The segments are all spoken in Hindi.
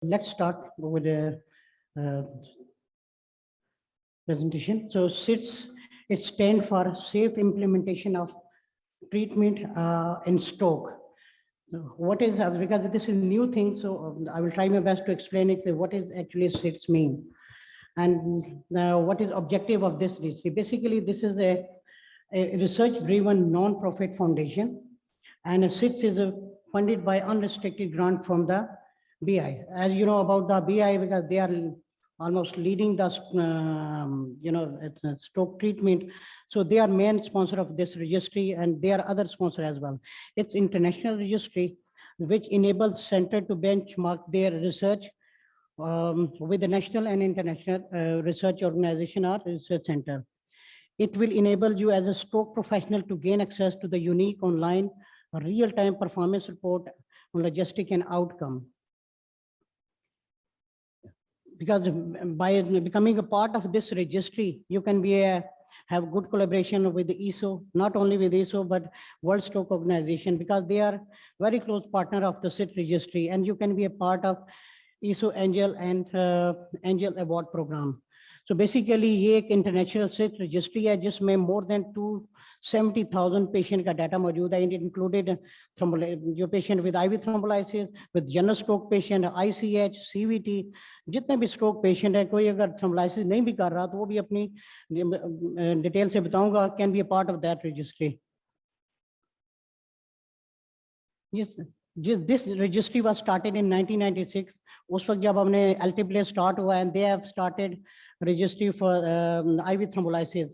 Let's start with the presentation. So SITS, it stands for Safe Implementation of Treatment in Stroke. So what is, because this is new thing, so I will try my best to explain it. What is actually SITS mean, and what is objective of this registry? Basically, this is a research-driven non-profit foundation, and SITS is funded by unrestricted grant from the BI. As you know about the BI, because they are almost leading the it's a stroke treatment. So they are main sponsor of this registry, and they are other sponsor as well. It's international registry which enables center to benchmark their research with the national and international research organization or research center. It will enable you as a stroke professional to gain access to the unique online real-time performance report on logistic and outcome. Because by becoming a part of this registry, you can be have good collaboration with the ESO, not only with ESO, but World Stroke Organization, because they are very close partner of the SIT registry, and you can be a part of ESO Angel and Angel Award program. So basically, ये एक इंटरनेशनल सिट रजिस्ट्री है जिसमें more than 270,000 पेशेंट का डाटा मौजूद है. It included जो patient with IV thrombolysis, with general stroke patient, ICH, CVT, जितने भी स्ट्रोक पेशेंट है, कोई अगर थ्रोम्बोलाइसिस नहीं भी कर रहा तो वो भी अपनी डिटेल से बताऊंगा, can be a part of that registry. This registry was started in 1996. उस वक्त जब हमने LTPLA start हुआ, and they have started registry for IV thrombolysis.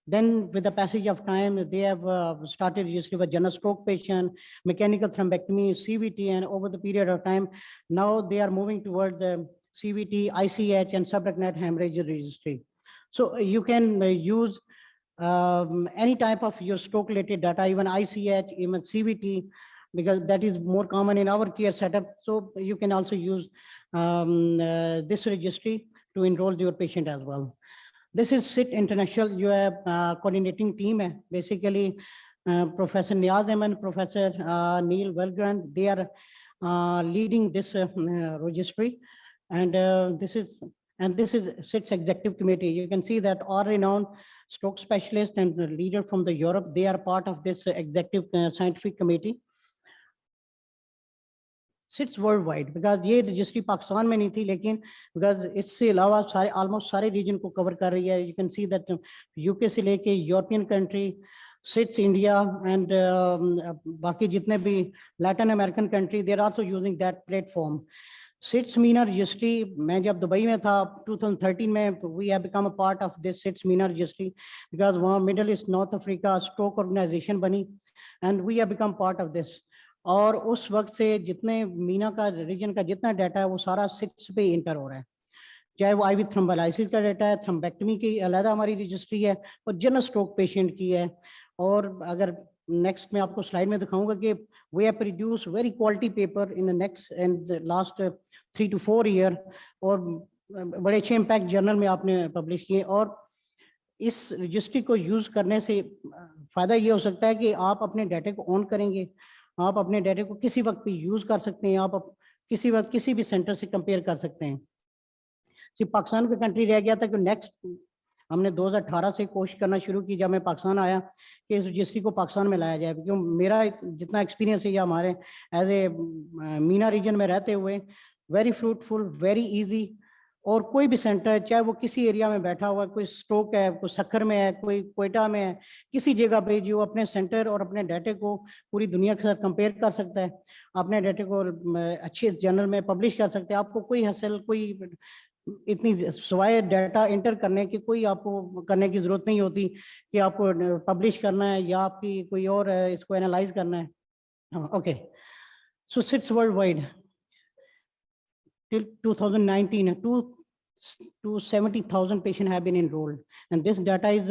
Then with the passage of time, they have started registry for general stroke patient, mechanical thrombectomy, CVT, and over the period of time, now they are moving toward the CVT, ICH, and subarachnoid hemorrhage registry. So you can use any type of your stroke related data, even ICH, even CVT, because that is more common in our care setup. So you can also use this registry to enroll your patient as well. This is SIT International. You have coordinating team. Basically, Professor Niaz Ahmed, Professor Neil Wellgren, they are leading this registry. And this is SIT's executive committee. You can see that all renowned stroke specialists and the leader from the Europe, they are part of this executive scientific committee. SITS worldwide, because ये रजिस्ट्री पाकिस्तान में नहीं थी, लेकिन because इससे अलावा सारे almost सारे रीजन को कवर कर रही है. You can see that UK से लेके European country, SITS India, and बाकी जितने भी Latin American country, they are also using that platform. SITS MENA registry, मैं जब दुबई में था 2013 में, we have become a part of this SITS MENA registry, because वहाँ Middle East North Africa stroke organization बनी, and we have become part of this. और उस वक्त से जितने मीना का रीजन का जितना डाटा है वो सारा सिट्स पे इंटर हो रहा है, चाहे वो IV थ्रोम्बोलाइसिस का डाटा है, थ्रोम्बेक्टमी की अलग हमारी रजिस्ट्री है, और जनरल स्ट्रोक पेशेंट की है. और अगर नेक्स्ट में आपको स्लाइड में दिखाऊंगा कि we have produce very quality paper in the next and last 3 to 4 year, और बड़े अच्छे इम्पैक्ट जर्नल में आपने पब्लिश किए. और इस रजिस्ट्री को यूज करने से फायदा ये हो सकता है कि आप अपने डाटा को ऑन करेंगे, आप अपने डाटा को किसी वक्त भी यूज कर सकते हैं, आप किसी वक्त किसी भी सेंटर से कंपेयर कर सकते हैं. सिर्फ पाकिस्तान का कंट्री रह गया था कि नेक्स्ट हमने 2018 से कोशिश करना शुरू की, जब मैं पाकिस्तान आया, कि इस रजिस्ट्री को पाकिस्तान में लाया जाए. क्योंकि मेरा जितना एक्सपीरियंस है या हमारे एज ए मीना रीजन में रहते हुए, वेरी फ्रूटफुल, वेरी ईजी. और कोई भी सेंटर, चाहे वो किसी एरिया में बैठा हुआ है, कोई स्ट्रोक है, कोई सक्खर में है, कोई कोयटा में है, किसी जगह पे जो अपने सेंटर और अपने डाटे को पूरी दुनिया के साथ कंपेयर कर सकता है, अपने डाटे को अच्छे जर्नल में पब्लिश कर सकते हैं. आपको कोई हासिल, कोई इतनी सवाए डाटा इंटर करने की कोई आपको करने की जरूरत नहीं होती कि आपको पब्लिश करना है या आपकी कोई और इसको एनालाइज करना है. Okay, so seats world wide till 2019, 270,000 patients have been enrolled, and this data is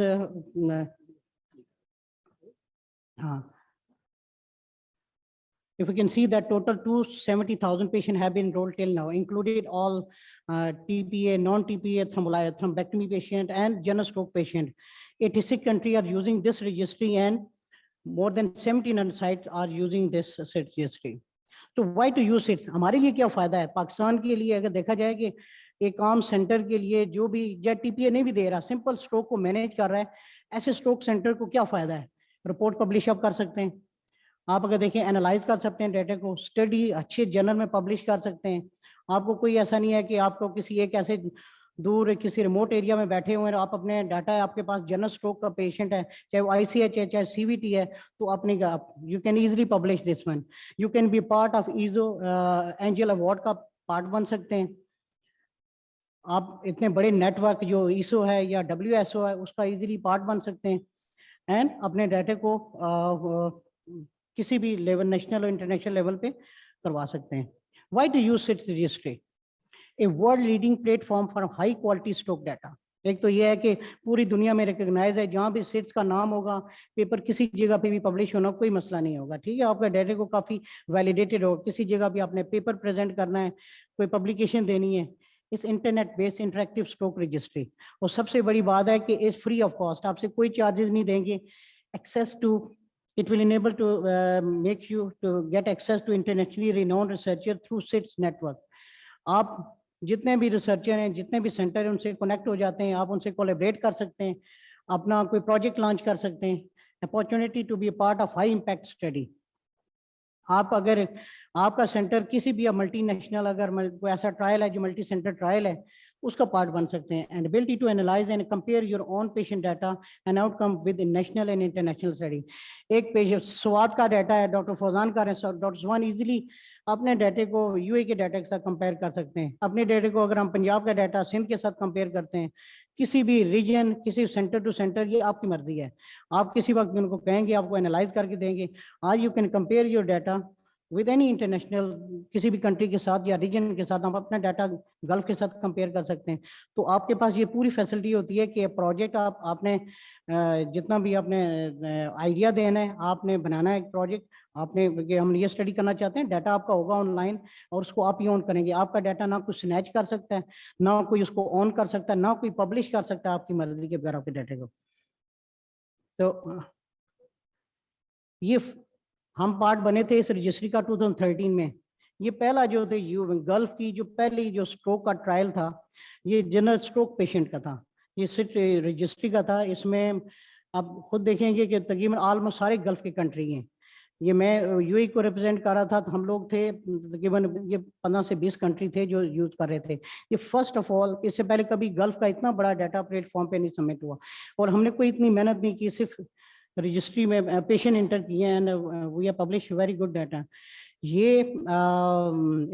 if we can see that total 270,000 patients have been enrolled till now, included all TPA, non-TPA, thrombectomy patient, and general stroke patient. 86 countries are using this registry, and more than 1,700 sites are using this registry. तो व्हाई टू यूज इट, हमारे लिए क्या फायदा है पाकिस्तान के लिए? अगर देखा जाए कि एक आम सेंटर के लिए जो भी जेट टीपीए नहीं भी दे रहा, सिंपल स्ट्रोक को मैनेज कर रहा है, ऐसे स्ट्रोक सेंटर को क्या फायदा है? रिपोर्ट पब्लिश आप कर सकते हैं, आप अगर देखें एनालाइज कर सकते हैं डेटा को, स्टडी अच्छे जर्नल में पब्लिश कर सकते हैं। आपको कोई ऐसा नहीं है कि आपको किसी एक ऐसे दूर किसी रिमोट एरिया में बैठे हुए हैं, आप अपने डाटा है आपके पास, जनरल स्ट्रोक का पेशेंट है, चाहे वो ICH है चाहे CVT है, तो अपने you can easily publish this one, you can be part of ईजो एंजल अवार्ड का पार्ट बन सकते हैं। आप इतने बड़े नेटवर्क जो ईसो है या WSO है उसका इजीली पार्ट बन सकते हैं, एंड अपने डाटा को किसी भी लेवल, नेशनल और इंटरनेशनल लेवल पे करवा सकते हैं। Why to use SITS registry, a world leading platform for high quality stroke data. एक तो ये है कि पूरी दुनिया में रिकॉग्नाइज है, जहाँ भी सिट्स का नाम होगा, पेपर किसी जगह पे भी पब्लिश होना कोई मसला नहीं होगा, ठीक है। आपका डाटा को काफ़ी वैलिडेटेड होगा, किसी जगह भी आपने पेपर प्रेजेंट करना है, कोई पब्लिकेशन देनी है, इस internet based interactive stock registry. और सबसे बड़ी बात है कि इज फ्री ऑफ कॉस्ट, आपसे कोई चार्जेस नहीं देंगे। Access to, it will enable to make you to get access to internationally renowned researcher through SITS network। आप जितने भी रिसर्चर हैं, जितने भी सेंटर हैं, उनसे कनेक्ट हो जाते हैं, आप उनसे कोलैबोरेट कर सकते हैं, अपना कोई प्रोजेक्ट लॉन्च कर सकते हैं। Opportunity to be part of high impact study. आप अगर आपका सेंटर किसी भी मल्टीनेशनल, अगर कोई ऐसा ट्रायल है जो मल्टी सेंटर ट्रायल है, उसका पार्ट बन सकते हैं। And ability to analyse and compare your own patient data and outcome with national and international study. एक पेशेंट स्वाद का डाटा है, डॉक्टर फौजान का, डॉक्टर सुभान इजीली अपने डाटे को यूए के डाटा के साथ कंपेयर कर सकते हैं। अपने डाटे को अगर हम पंजाब का डाटा सिंध के साथ कंपेयर करते हैं, किसी भी रीजन, किसी सेंटर टू सेंटर, ये आपकी मर्जी है। आप किसी वक्त उनको कहेंगे, आपको एनालाइज करके देंगे। आज you can compare your data with any international, किसी भी कंट्री के साथ या रीजन के साथ, हम अपना डाटा गल्फ के साथ कंपेयर कर सकते हैं। तो आपके पास ये पूरी फैसिलिटी होती है कि प्रोजेक्ट आपने जितना भी आपने आइडिया देना है, आपने बनाना है एक प्रोजेक्ट, आपने कि हम ये स्टडी करना चाहते हैं, डाटा आपका होगा ऑनलाइन और उसको आप ही ऑन करेंगे। आपका डाटा ना कोई स्नैच कर सकता है, ना कोई उसको ऑन कर सकता है, ना कोई पब्लिश कर सकता है आपकी मर्जी के बगैर आपके डाटे को। तो ये हम पार्ट बने थे इस रजिस्ट्री का 2013 में। ये पहला जो थे गल्फ की जो पहली जो स्ट्रोक का ट्रायल था, ये जनरल स्ट्रोक पेशेंट का था, ये सिर्फ रजिस्ट्री का था। इसमें आप खुद देखेंगे कि तकरीबन ऑलमोस्ट सारे गल्फ की कंट्री हैं। ये मैं यूएई को रिप्रेजेंट कर रहा था, तो हम लोग थे तकरीबन ये 15 से 20 कंट्री थे जो यूज कर रहे थे। ये फर्स्ट ऑफ ऑल, इससे पहले कभी गल्फ का इतना बड़ा डाटा प्लेटफॉर्म पे नहीं सबमिट हुआ, और हमने कोई इतनी मेहनत नहीं की, सिर्फ रजिस्ट्री में पेशेंट इंटर किए and we have publish very good data. ये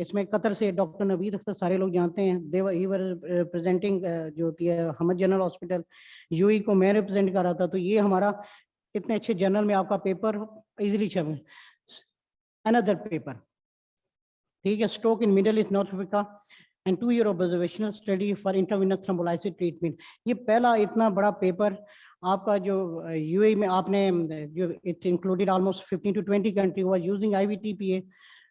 इसमें कतर से डॉक्टर नवीद अख्तर सारे लोग जानते हैं, दे वर रिप्रेजेंटिंग जो होती है हमद जनरल हॉस्पिटल, यूएई को मैं रिप्रेजेंट कर रहा था। तो ये हमारा इतने अच्छे जर्नल में आपका पेपर इजीली छपे। अनदर पेपर, ठीक है, stroke in middle east north Africa and 2 year observational study for intravenous thrombolysis treatment. ये पहला इतना बड़ा पेपर आपका जो यूएई में आपने जो it included almost 15 to 20 country हुआ यूजिंग IVTPA,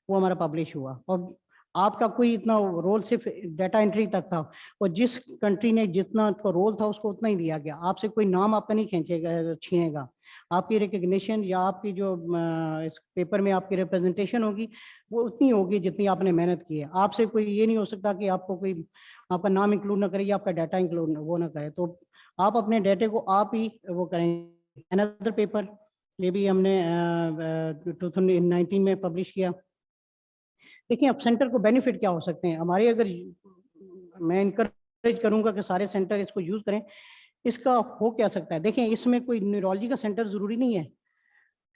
वो हमारा पब्लिश हुआ। और आपका कोई इतना रोल सिर्फ डाटा एंट्री तक था, और जिस कंट्री ने जितना रोल था उसको उतना ही दिया गया। आपसे कोई नाम आपका नहीं खींचेगा, छीनेगा। आपकी रिकग्निशन या आपकी जो इस पेपर में आपकी रिप्रेजेंटेशन होगी वो उतनी होगी जितनी आपने मेहनत की है। आपसे कोई ये नहीं हो सकता कि आपको कोई आपका नाम इंक्लूड ना करे या आपका डाटा इंक्लूड वो ना करे। तो आप अपने डाटे को आप ही वो करेंगे। अनदर पेपर, ये भी हमने 2019 में पब्लिश किया। देखिए अब सेंटर को बेनिफिट क्या हो सकते हैं हमारे, अगर मैं इनकरेज करूंगा कि सारे सेंटर इसको यूज करें, इसका हो क्या सकता है। देखिए इसमें कोई न्यूरोलॉजी का सेंटर जरूरी नहीं है,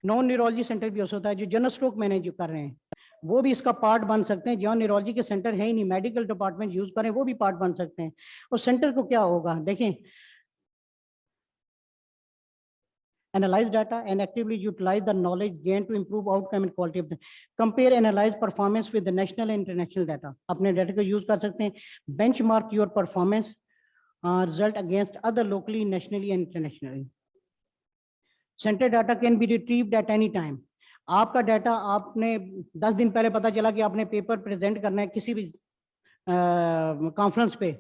नॉन न्यूरोलॉजी सेंटर भी हो सकता है। जो जनरल स्ट्रोक मैनेज कर रहे हैं वो भी इसका पार्ट बन सकते हैं। जहाँ न्यूरोलॉजी के सेंटर है ही नहीं, मेडिकल डिपार्टमेंट यूज करें, वो भी पार्ट बन सकते हैं। और सेंटर को क्या होगा, देखें, analyze data and actively utilize the knowledge gained to improve outcome and quality of the compare analyze performance with the national and international data। अपने डाटा को यूज कर सकते हैं, benchmark your performance result against other locally, nationally and internationally। center data can be retrieved at any time। आपका डाटा आपने 10 दिन पहले पता चला कि आपने पेपर प्रेजेंट करना है किसी भी कॉन्फ्रेंस पे,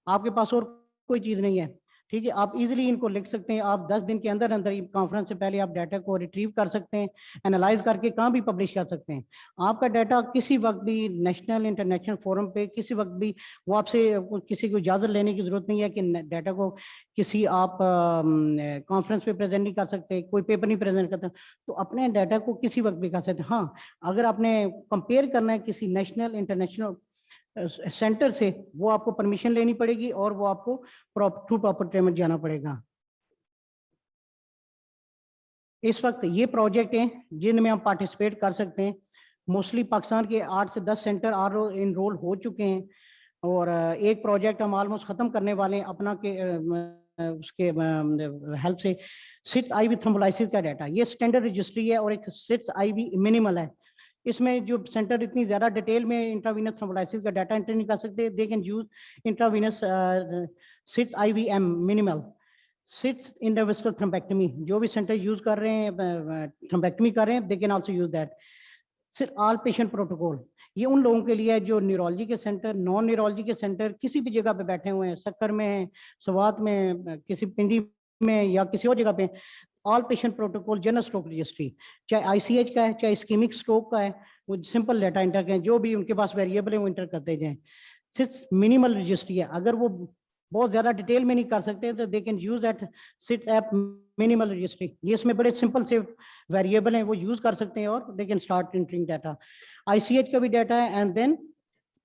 आपके पास और कोई चीज नहीं है, ठीक है, आप इजीली इनको लिख सकते हैं। आप 10 दिन के अंदर अंदर कॉन्फ्रेंस से पहले आप डाटा को रिट्रीव कर सकते हैं, एनालाइज करके कहाँ भी पब्लिश कर सकते हैं। आपका डाटा किसी वक्त भी नेशनल इंटरनेशनल फोरम पे किसी वक्त भी वो आपसे किसी को इजाज़त लेने की जरूरत नहीं है कि डाटा को किसी आप कॉन्फ्रेंस पे प्रेजेंट नहीं कर सकते, कोई पेपर नहीं प्रेजेंट करता, तो अपने डाटा को किसी वक्त भी कर सकते हैं। हाँ, अगर आपने कंपेयर करना है किसी नेशनल इंटरनेशनल सेंटर से, वो आपको परमिशन लेनी पड़ेगी और वो आपको थ्रू प्रॉपर पेमेंट जाना पड़ेगा। इस वक्त ये प्रोजेक्ट हैं जिनमें हम पार्टिसिपेट कर सकते हैं। मोस्टली पाकिस्तान के 8 से 10 सेंटर इनरोल हो चुके हैं और एक प्रोजेक्ट हम ऑलमोस्ट खत्म करने वाले हैं अपना के उसके हेल्प से। सिट्स आईवी थ्रोम्बोलाइसिस का डाटा, ये स्टैंडर्ड रजिस्ट्री है और एक सिट्स आईवी मिनिमल है। इसमें जो सेंटर इतनी ज्यादा डिटेल में इंट्रावीनस थ्रोम्बोलाइसिस का डाटा एंट्री नहीं कर सकते, they can use intravenous SITS IVM minimal, SITS interventional thrombectomy. जो भी सेंटर यूज कर रहे हैं थ्रोम्बेक्टमी कर रहे हैं, they can also use that. सिर्फ ऑल पेशेंट प्रोटोकॉल, ये उन लोगों के लिए है जो न्यूरोलॉजी के सेंटर, नॉन न्यूरोलॉजी के सेंटर किसी भी जगह पे बैठे हुए हैं, सक्कर में है, स्वात में, किसी पिंडी में या किसी और जगह पे। All patient protocol general stroke registry, चाहे आईसीएच का है चाहे इस्कीमिक स्ट्रोक का है, वो सिंपल डाटा इंटर करें, जो भी उनके पास वेरिएबल है वो इंटर करते जाएं। सिर्फ मिनिमल रजिस्ट्री है, अगर वो बहुत ज्यादा डिटेल में नहीं कर सकते तो दे can use that seat app minimal registry. ये इसमें बड़े सिंपल से वेरिएबल हैं, वो यूज कर सकते हैं और they can start entering data. ICH का भी डाटा है। And then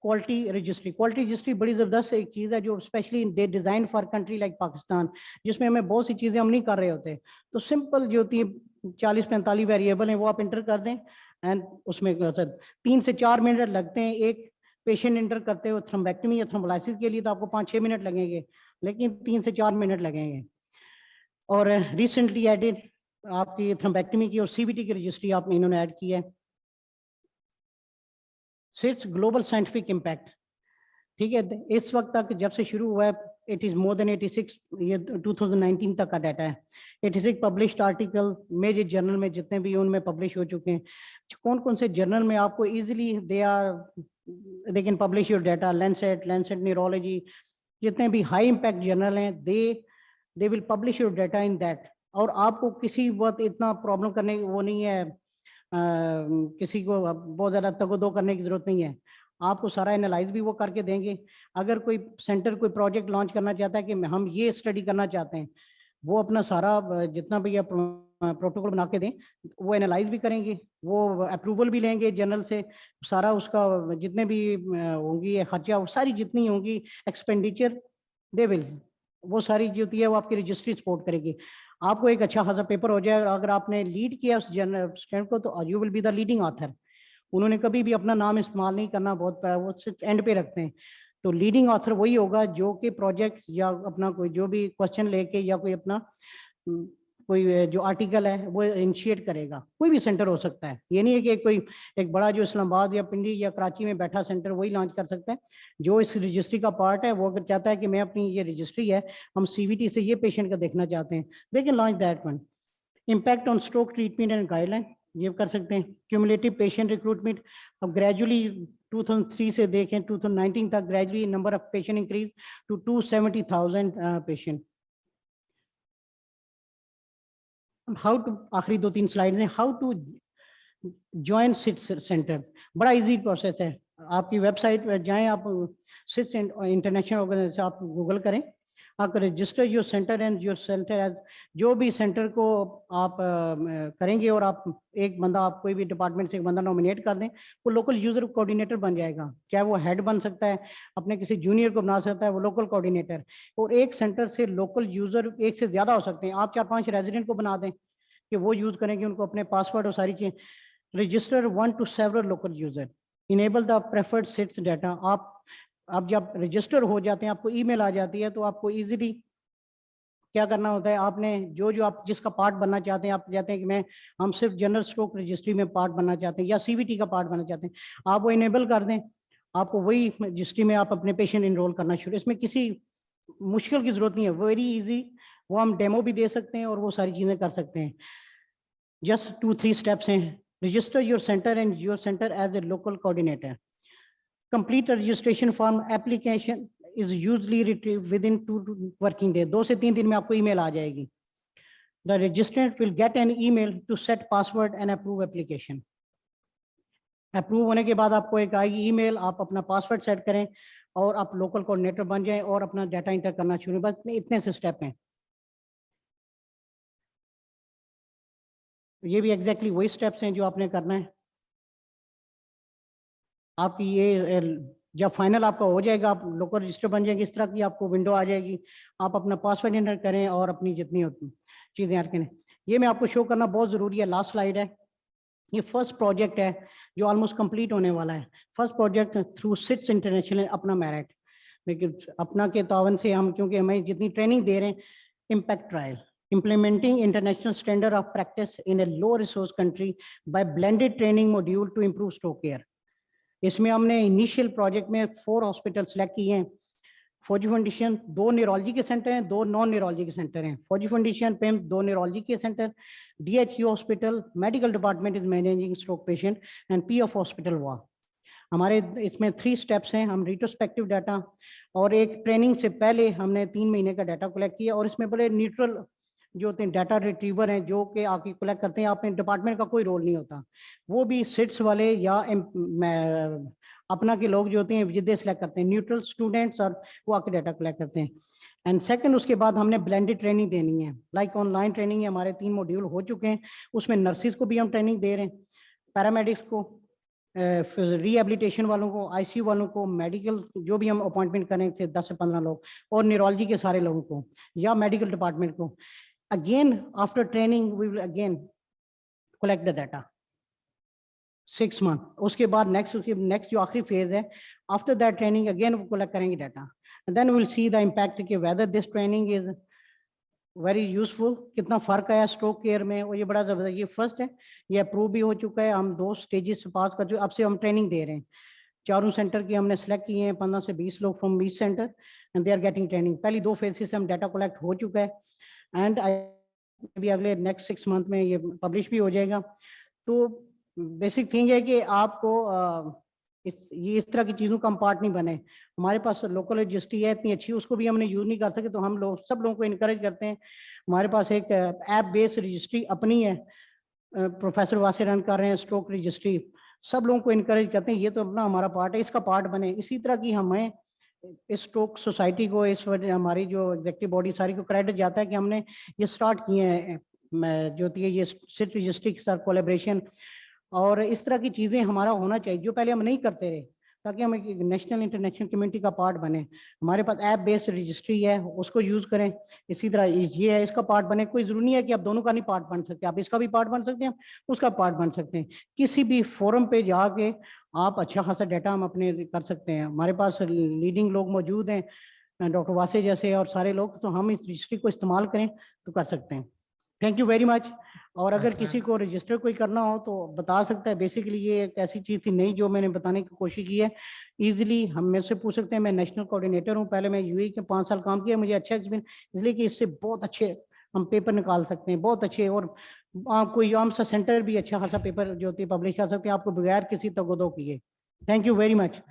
quality registry, quality registry बड़ी ज़बरदस्त एक चीज़ है जो specially they design for country like Pakistan, जिसमें हमें बहुत सी चीज़ें हम नहीं कर रहे होते। तो सिंपल जो होती है 40-45 वेरिएबल हैं वो आप इंटर कर दें एंड उसमें 3 से 4 मिनट लगते हैं एक पेशेंट इंटर करते हुए। थ्रोम्बेक्टमी या थ्रोम्बोलाइसिस के लिए तो आपको 5-6 मिनट लगेंगे, लेकिन 3 से 4 मिनट लगेंगे। और रिसेंटली एडेड आपकी थ्रोम्बेक्टमी की और सीवीटी की रजिस्ट्री आपने इन्होंने ऐड की है। सिर्फ ग्लोबल साइंटिफिक इम्पैक्ट, ठीक है, इस वक्त तक जब से शुरू हुआ है इट इज मोर देन 86, ये 2019 तक का डाटा है। 86 पब्लिश्ड आर्टिकल मेजर जर्नल में जितने भी उनमें पब्लिश हो चुके हैं। कौन कौन से जर्नल में आपको easily they can publish your data, Lancet neurology, जितने भी हाई इम्पैक्ट जर्नल हैं they will publish your data in that. और आपको किसी वक्त इतना प्रॉब्लम करने वो नहीं है, किसी को बहुत ज़्यादा तगो-दो करने की ज़रूरत नहीं है। आपको सारा एनालाइज भी वो करके देंगे। अगर कोई सेंटर कोई प्रोजेक्ट लॉन्च करना चाहता है कि हम ये स्टडी करना चाहते हैं, वो अपना सारा जितना भी आप प्रोटोकॉल बना के दें, वो एनालाइज भी करेंगे, वो अप्रूवल भी लेंगे जनरल से, सारा उसका जितने भी होंगी खर्चा, वो सारी जितनी होंगी एक्सपेंडिचर दे विल, वो सारी जो होती है वो आपकी रजिस्ट्री सपोर्ट करेगी। आपको एक अच्छा खासा पेपर हो जाए, और अगर आपने लीड किया उस जर्नल स्टैंड को तो you will be the leading author. उन्होंने कभी भी अपना नाम इस्तेमाल नहीं करना, बहुत वो सिर्फ एंड पे रखते हैं। तो लीडिंग ऑथर वही होगा जो कि प्रोजेक्ट या अपना कोई जो भी क्वेश्चन लेके या कोई अपना कोई जो आर्टिकल है वो इनिशिएट करेगा। कोई भी सेंटर हो सकता है, ये नहीं है कि कोई एक बड़ा जो इस्लामाबाद या पिंडी या कराची में बैठा सेंटर वही लॉन्च कर सकता है। जो इस रजिस्ट्री का पार्ट है वो अगर चाहता है कि मैं अपनी ये रजिस्ट्री है, हम सीवीटी से ये पेशेंट का देखना चाहते हैं, they can launch that one. Impact on stroke treatment and guideline, ये कर सकते हैं। क्यूमुलेटिव पेशेंट रिक्रूटमेंट, अब ग्रेजुअली 2003 से देखें 2019 तक gradually number of patient increase to 270,000 patient. How to, आखिरी 2-3 स्लाइड में, how to join SITS center, बड़ा इजी प्रोसेस है। आपकी वेबसाइट पर जाएं, आप सिट इंटरनेशनल ऑर्गेनाइजेशन आप गूगल करें, आप register your centre and your centre as, जो भी सेंटर को आप करेंगे और आप एक बंदा, आप कोई भी डिपार्टमेंट से एक बंदा नॉमिनेट कर दें, वो लोकल यूजर कोऑर्डिनेटर बन जाएगा। क्या वो हेड बन सकता है, अपने किसी जूनियर को बना सकता है वो लोकल कोऑर्डिनेटर। और एक सेंटर से लोकल यूजर एक से ज्यादा हो सकते हैं। आप 4-5 रेजिडेंट को बना दें कि वो यूज करेंगे, उनको अपने पासवर्ड और सारी चीजें। Register 1 to several local user, enable the preferred sits data. आप जब रजिस्टर हो जाते हैं, आपको ईमेल आ जाती है, तो आपको इजीली क्या करना होता है, आपने जो जो आप जिसका पार्ट बनना चाहते हैं, आप चाहते हैं कि हम सिर्फ जनरल स्ट्रोक रजिस्ट्री में पार्ट बनना चाहते हैं या सीवीटी का पार्ट बनना चाहते हैं, आप वो इनेबल कर दें। आपको वही रजिस्ट्री में आप अपने पेशेंट इनरोल करना शुरू, इसमें किसी मुश्किल की जरूरत नहीं है, वेरी इजी। वो हम डेमो भी दे सकते हैं और वो सारी चीजें कर सकते हैं। जस्ट 2-3 स्टेप्स हैं। Register your center and your center as a local coordinator. Complete a registration form application. is usually retrieved within 2 working days. 2 से 3 दिन में आपको ईमेल आ जाएगी. The registrant will get an email to set password and approve application. Approve होने के बाद आपको एक आएगी ईमेल, आप अपना पासवर्ड सेट करें और आप लोकल कोऑर्डिनेटर बन जाएं और अपना डाटा इंटर करना शुरू. बस इतने से स्टेप हैं. ये भी एग्जैक्टली वही स्टेप्स हैं जो आपने करना है. आपकी ये जब फाइनल आपका हो जाएगा, आप लोकल रजिस्टर बन जाएंगे, इस तरह की आपको विंडो आ जाएगी. आप अपना पासवर्ड एंटर करें और अपनी जितनी चीज़ें याद करें. ये मैं आपको शो करना बहुत ज़रूरी है. लास्ट स्लाइड है. ये फर्स्ट प्रोजेक्ट है जो ऑलमोस्ट कंप्लीट होने वाला है. First project through sits international अपना मेरिट, लेकिन अपना के तावन से हम, क्योंकि हमें जितनी ट्रेनिंग दे रहे हैं, impact trial implementing international standard of practice in a low resource country by blended training module to improve stroke care. इसमें हमने इनिशियल प्रोजेक्ट में 4 हॉस्पिटल सेलेक्ट किए हैं. फौजी फाउंडेशन 2 न्यूरोलॉजी के सेंटर हैं, 2 नॉन न्यूरोलॉजी के सेंटर हैं. फौजी फाउंडेशन पे 2 न्यूरोलॉजी के centre, DHU hospital medical department is managing stroke patient and PF hospital हुआ. हमारे इसमें 3 स्टेप्स हैं. हम रिट्रोस्पेक्टिव डाटा और एक ट्रेनिंग से पहले हमने 3 महीने का डाटा कलेक्ट किया और इसमें बड़े न्यूट्रल जो होते हैं डाटा रिट्रीवर हैं जो कि आके कलेक्ट करते हैं. अपने डिपार्टमेंट का कोई रोल नहीं होता. वो भी सिट्स वाले या अपना के लोग जो होते हैं विजिट सेलेक्ट करते हैं, न्यूट्रल स्टूडेंट्स, और वो आके डाटा कलेक्ट करते हैं. एंड सेकंड, उसके बाद हमने ब्लेंडेड ट्रेनिंग देनी है. लाइक ऑनलाइन ट्रेनिंग है, हमारे 3 मॉड्यूल हो चुके हैं. उसमें नर्सिस को भी हम ट्रेनिंग दे रहे हैं, पैरामेडिक्स को, रिहेबिलिटेशन वालों को, ICU वालों को, मेडिकल जो भी हम अपॉइंटमेंट करें थे 10 से 15 लोग, और न्यूरोलॉजी के सारे लोगों को या मेडिकल डिपार्टमेंट को. Again, after training, we will again collect the data. 6 months. उसके बाद next जो आखिरी फेज है, after that training again वो collect करेंगे data, and then we will see the impact कि whether this training is very useful, कितना फर्क आया स्ट्रोक केयर में. और ये बड़ा जबरदस्त, ये फर्स्ट है, ये अप्रूव भी हो चुका है. हम 2 स्टेजेस पास कर चुके, अब से हम ट्रेनिंग दे रहे हैं. 4 सेंटर की हमने सेलेक्ट किए हैं, 15 से 20 लोग from each centre, and they are getting training. पहली 2 फेज से हम डाटा कलेक्ट हो चुका है. एंड अभी अगले नेक्स्ट 6 मंथ में ये पब्लिश भी हो जाएगा. तो बेसिक थिंग है कि आपको इस तरह की चीज़ों का हम पार्ट नहीं बने. हमारे पास लोकल रजिस्ट्री है इतनी अच्छी, उसको भी हमने यूज़ नहीं कर सके, तो हम लोग सब लोगों को इनकरेज करते हैं. हमारे पास एक ऐप बेस्ड रजिस्ट्री अपनी है, प्रोफेसर वासे रन कर रहे हैं स्ट्रोक रजिस्ट्री. सब लोगों को इनकरेज करते हैं, ये तो अपना हमारा पार्ट है, इसका पार्ट बने. इसी तरह की हमें इस स्ट्रोक सोसाइटी को, इस वजह हमारी जो एग्जेक्टिव बॉडी सारी को क्रेडिट जाता है कि हमने ये स्टार्ट किए हैं जो होती है ये सिट रजिस्ट्री के साथ कोलैबोरेशन. और इस तरह की चीज़ें हमारा होना चाहिए जो पहले हम नहीं करते रहे, ताकि हम एक नेशनल इंटरनेशनल कम्युनिटी का पार्ट बने. हमारे पास ऐप बेस्ड रजिस्ट्री है, उसको यूज़ करें. इसी तरह ये है, इसका पार्ट बने. कोई ज़रूरी नहीं है कि आप दोनों का नहीं पार्ट बन सकते, आप इसका भी पार्ट बन सकते हैं, उसका पार्ट बन सकते हैं. किसी भी फोरम पे जाके आप अच्छा खासा डाटा हम अपने कर सकते हैं. हमारे पास लीडिंग लोग मौजूद हैं, डॉक्टर वासे जैसे और सारे लोग, तो हम इस रजिस्ट्री को इस्तेमाल करें तो कर सकते हैं. Thank you very much. और अगर किसी को रजिस्टर कोई करना हो तो बता सकता है. बेसिकली ये एक ऐसी चीज़ थी नहीं जो मैंने बताने की कोशिश की है. इजीली हम मेरे से पूछ सकते हैं. मैं नेशनल कोऑर्डिनेटर हूँ, पहले मैं UAE के 5 साल काम किया, मुझे अच्छा एक्सपीरियंस, इसलिए कि इससे बहुत अच्छे हम पेपर निकाल सकते हैं, बहुत अच्छे. और कोई आम सा सेंटर भी अच्छा खासा पेपर जो होती है पब्लिश कर सकते हैं आपको बगैर किसी तगोदो किए. Thank you very much.